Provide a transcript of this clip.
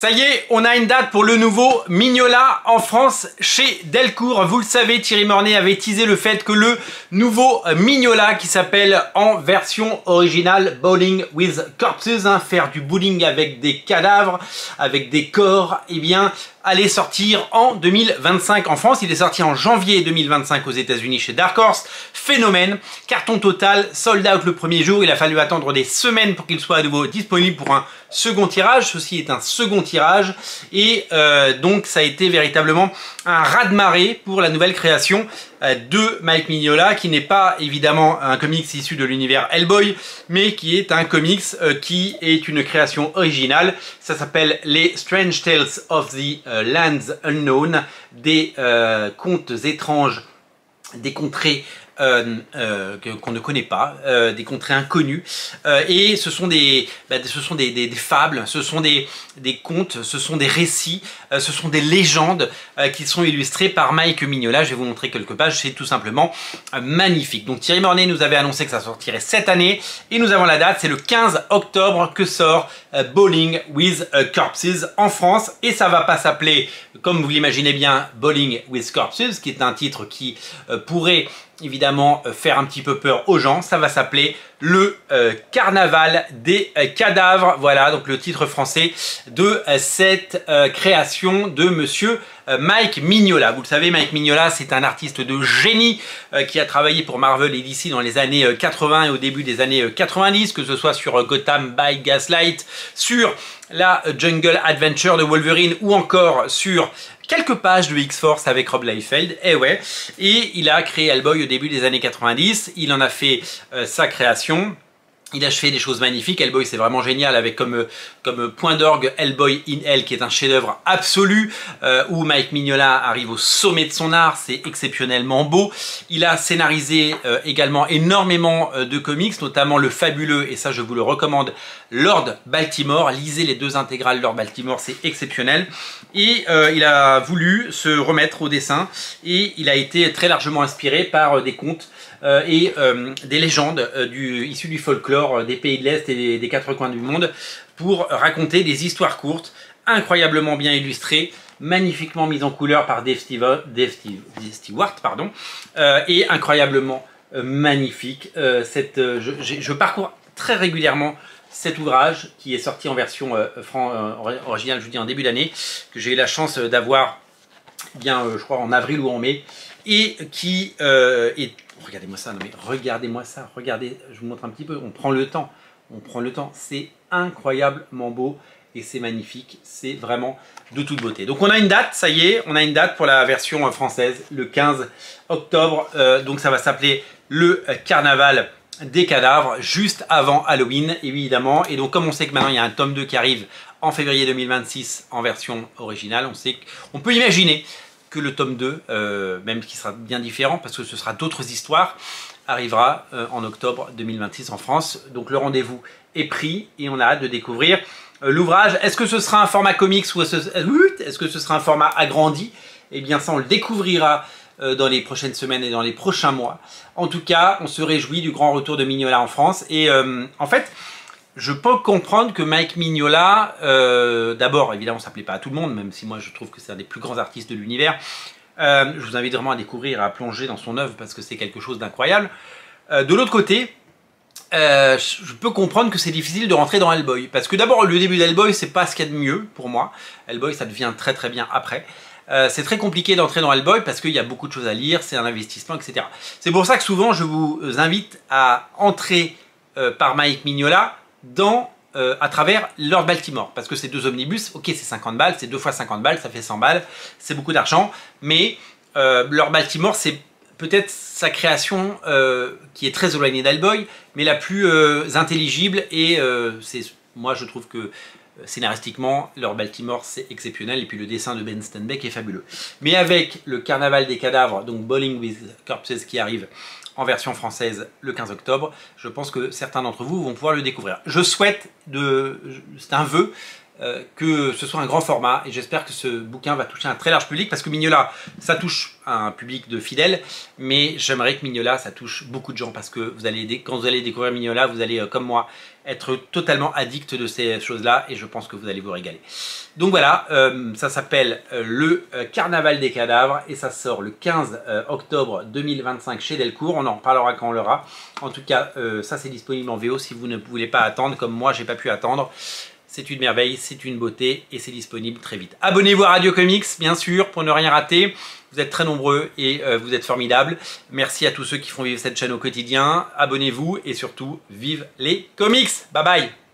Ça y est, on a une date pour le nouveau Mignola en France chez Delcourt. Vous le savez, Thierry Mornay avait teasé le fait que le nouveau Mignola, qui s'appelle en version originale Bowling with Corpses, faire du bowling avec des cadavres, avec des corps, eh bien, allait sortir en 2025 en France. Il est sorti en janvier 2025 aux États-Unis chez Dark Horse. Phénomène, carton total, sold out le premier jour. Il a fallu attendre des semaines pour qu'il soit à nouveau disponible pour un second tirage. Ceci est un second tirage et donc ça a été véritablement un raz-de-marée pour la nouvelle création de Mike Mignola, qui n'est pas évidemment un comics issu de l'univers Hellboy, mais qui est un comics qui est une création originale. Ça s'appelle les Strange Tales of the Lands Unknown, des contes étranges, des contrées qu'on ne connaît pas, des contrées inconnues, et ce sont des fables, ce sont des contes, ce sont des récits, ce sont des légendes qui sont illustrées par Mike Mignola. Je vais vous montrer quelques pages, c'est tout simplement magnifique. Donc Thierry Mornay nous avait annoncé que ça sortirait cette année, et nous avons la date, c'est le 15 octobre que sort Bowling with Corpses en France, et ça va pas s'appeler, comme vous l'imaginez bien, Bowling with Corpses, qui est un titre qui pourrait évidemment faire un petit peu peur aux gens. Ça va s'appeler le Carnaval des cadavres. Voilà donc le titre français de cette création de monsieur Mike Mignola. Vous le savez, Mike Mignola, c'est un artiste de génie qui a travaillé pour Marvel et DC dans les années 80 et au début des années 90, que ce soit sur Gotham by Gaslight, sur la Jungle Adventure de Wolverine ou encore sur quelques pages de X-Force avec Rob Liefeld, et ouais, et il a créé Hellboy au début des années 90, il en a fait sa création. Il a fait des choses magnifiques. Hellboy, c'est vraiment génial, avec comme point d'orgue Hellboy in Hell, qui est un chef-d'œuvre absolu, où Mike Mignola arrive au sommet de son art. C'est exceptionnellement beau. Il a scénarisé également énormément de comics, notamment le fabuleux, et ça je vous le recommande, Lord Baltimore. Lisez les deux intégrales Lord Baltimore, c'est exceptionnel. Et il a voulu se remettre au dessin, et il a été très largement inspiré par des contes et des légendes issues du folklore des pays de l'Est et des quatre coins du monde, pour raconter des histoires courtes, incroyablement bien illustrées, magnifiquement mises en couleur par Dave Stewart, pardon, et incroyablement magnifique. Je parcours très régulièrement cet ouvrage, qui est sorti en version originale, je vous dis, en début d'année, que j'ai eu la chance d'avoir, bien, je crois, en avril ou en mai, et qui est... Regardez-moi ça, non mais regardez-moi ça, regardez, je vous montre un petit peu, on prend le temps, c'est incroyablement beau et c'est magnifique, c'est vraiment de toute beauté. Donc on a une date, ça y est, on a une date pour la version française, le 15 octobre, donc ça va s'appeler le Carnaval des cadavres, juste avant Halloween évidemment, et donc comme on sait que maintenant il y a un tome 2 qui arrive en février 2026 en version originale, on sait qu'on peut imaginer que le tome 2, même qui sera bien différent parce que ce sera d'autres histoires, arrivera en octobre 2026 en France. Donc le rendez-vous est pris et on a hâte de découvrir l'ouvrage. Est-ce que ce sera un format comics ou est-ce que ce sera un format agrandi? Eh bien ça, on le découvrira dans les prochaines semaines et dans les prochains mois. En tout cas, on se réjouit du grand retour de Mignola en France. Et en fait, je peux comprendre que Mike Mignola, d'abord, évidemment, ça ne plaît pas à tout le monde, même si moi je trouve que c'est un des plus grands artistes de l'univers. Je vous invite vraiment à découvrir, à plonger dans son œuvre, parce que c'est quelque chose d'incroyable. De l'autre côté, je peux comprendre que c'est difficile de rentrer dans Hellboy. Parce que d'abord, le début d'Hellboy, c'est pas ce qu'il y a de mieux pour moi. Hellboy, ça devient très très bien après. C'est très compliqué d'entrer dans Hellboy parce qu'il y a beaucoup de choses à lire, c'est un investissement, etc. C'est pour ça que souvent, je vous invite à entrer par Mike Mignola à travers Lord Baltimore, parce que c'est deux omnibus, ok, c'est 50 balles, c'est 2 fois 50 balles, ça fait 100 balles, c'est beaucoup d'argent, mais Lord Baltimore, c'est peut-être sa création qui est très éloignée d'Hellboy, mais la plus intelligible, et moi je trouve que scénaristiquement, Lord Baltimore, c'est exceptionnel, et puis le dessin de Ben Stenbeck est fabuleux. Mais avec le Carnaval des cadavres, donc Bowling with Corpses, qui arrive en version française le 15 octobre, je pense que certains d'entre vous vont pouvoir le découvrir. Je souhaite, c'est un vœu, que ce soit un grand format et j'espère que ce bouquin va toucher un très large public parce que Mignola, ça touche un public de fidèles, mais j'aimerais que Mignola, ça touche beaucoup de gens parce que quand vous allez découvrir Mignola, vous allez, comme moi, être totalement addict de ces choses-là et je pense que vous allez vous régaler. Donc voilà, ça s'appelle le Carnaval des cadavres et ça sort le 15 octobre 2025 chez Delcourt. On en reparlera quand on l'aura. En tout cas, ça c'est disponible en VO si vous ne voulez pas attendre, comme moi j'ai pas pu attendre. C'est une merveille, c'est une beauté et c'est disponible très vite. Abonnez-vous à Radio Comics, bien sûr, pour ne rien rater. Vous êtes très nombreux et vous êtes formidables. Merci à tous ceux qui font vivre cette chaîne au quotidien. Abonnez-vous et surtout, vive les comics. Bye bye.